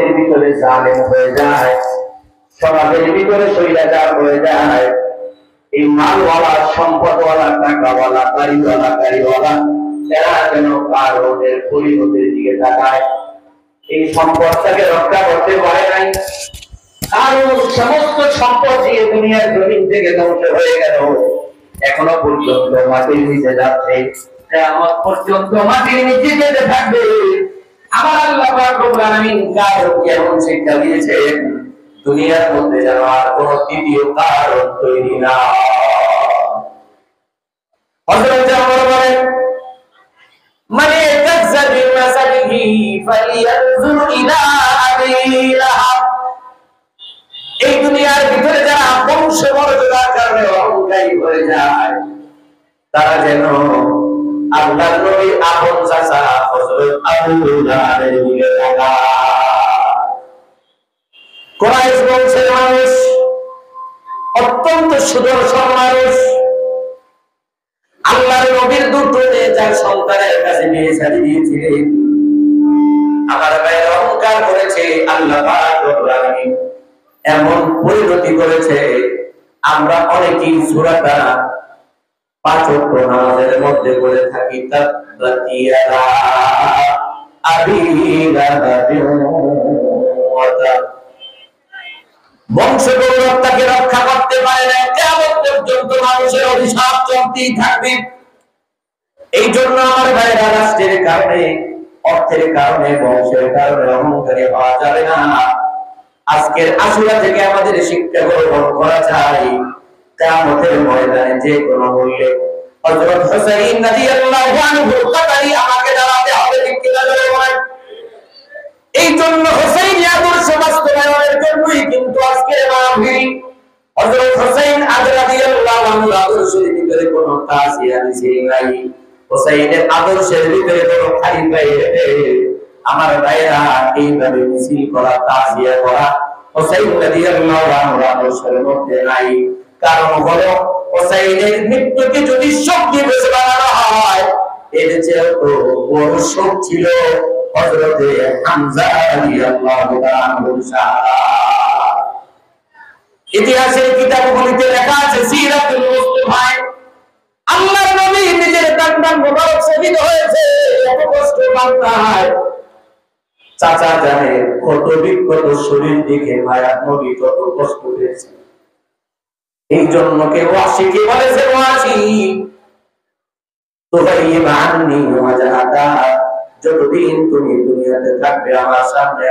সমাজের ভিতরে জালেম হয়ে যায়, সমাজের ভিতরে স্বৈরাচার হয়ে যায়। এই মালওয়ালা, সম্পদওয়ালা, টাকাওয়ালা, গাড়িওয়ালা এরা যেন কারণের পরিণতির দিকে তাকায়। এই সম্পদটাকে রক্ষা করতে পারে নাই, কারণ সমস্ত সম্পদ দিয়ে দুনিয়ার জমিন থেকে ধ্বংস হয়ে গেল, এখনো পর্যন্ত মাটির নিচে যাচ্ছে, কিয়ামত পর্যন্ত মাটির নিচে যেতে থাকবে। আমার আল্লাহ পাক রব্বুল আলামিন কারণকে এমন শিক্ষা দিয়েছেন, দুনিয়ার মধ্যে যেন আর কোন দ্বিতীয় কারণ তৈরি না। হযরত ওমর বলেন, মানে তাকযাবি মাসালিহি ফালিয়ানজুর ইলা আবি লাহাব। এই দুনিয়ার ভিতরে যারা বংশমর্যাদার কারণে অহংকারী হয়ে যায়, তারা যেন আল্লাহর নবীর আপন চাচা হযরত আবু লাহাবের দিকে তাকায়। কুরাইশ বংশের মানুষ, অত্যন্ত সুদর্শন মানুষ, আল্লাহর নবীর দুটো নেতার সন্তানের কাছে বিয়ে শাদী দিয়েছিলেন। আমার ভাই অহংকার করেছে, আল্লাহ পাক রব্বুল আলামিন এমন পরিণতি করেছে, আমরা অনেকেই সূরাটা পাঁচ ওয়াক্ত নামাজের মধ্যে পড়ে থাকি, তাবাতিয়ালা আবি লাহাবিন ওয়া তাব। বংশ গৌরবটাকে রক্ষা করতে পারে না, কিয়ামত পর্যন্ত মানুষের অভিশাপ চলতেই থাকবে। এই জন্য আমার ভাইরা, রাষ্ট্রের কারণে, অর্থের কারণে, বংশের কারণে অহংকারী হওয়া যাবে না। আজকের আশুরা থেকে আমাদের শিক্ষা গ্রহণ করা চাই, কিয়ামতের ময়দানে যে কোনো মূল্যে হযরত হুসাইন রাদিয়াল্লাহু আনহু কাতারি আমাকে দাঁড়াতে হবে, ঠিক কিনা বলেন? এই জন্য হুসাইনি আদর্শ বাস্তবায়নের জন্যই কিন্তু আজকের মাহফিল। হযরত হুসাইন রাদিয়াল্লাহু আনহু আদর্শের ভিতরে কোনো তাসিয়া মিছিল নাই, হুসাইনের আদর্শের ভিতরে কোনো খালি পায়ে আমার ভাইরা এইভাবে মিছিল করা, তাসিয়া করা হুসাইন রাদিয়াল্লাহু আনহু আদর্শের মধ্যে নাই। কারণ হলো, হুসাইনের মৃত্যুকে যদি শোক দিবস বানানো হয়, এর চেয়ে তো বড় শোক ছিল হযরতে হামজা রাদিয়াল্লাহু আনহু। ইতিহাসের কিতাবগুলিতে লেখা আছে, সিরাতুল মুস্তাফায় আল্লাহর নবী নিজের কান্দান মোবারক শহীদ হয়েছে, এত কষ্ট বান্দায় চাচা জানে কত বিক্ষত শরীর দেখে মায়ার নবী কত কষ্ট পেয়েছে। এই জন্য কেউ আশিকি বলেছে, আশিক তোবাইবা আন্নি ওয়া জাহাদা, যতদিন তুমি দুনিয়াতে থাকবে আমার সামনে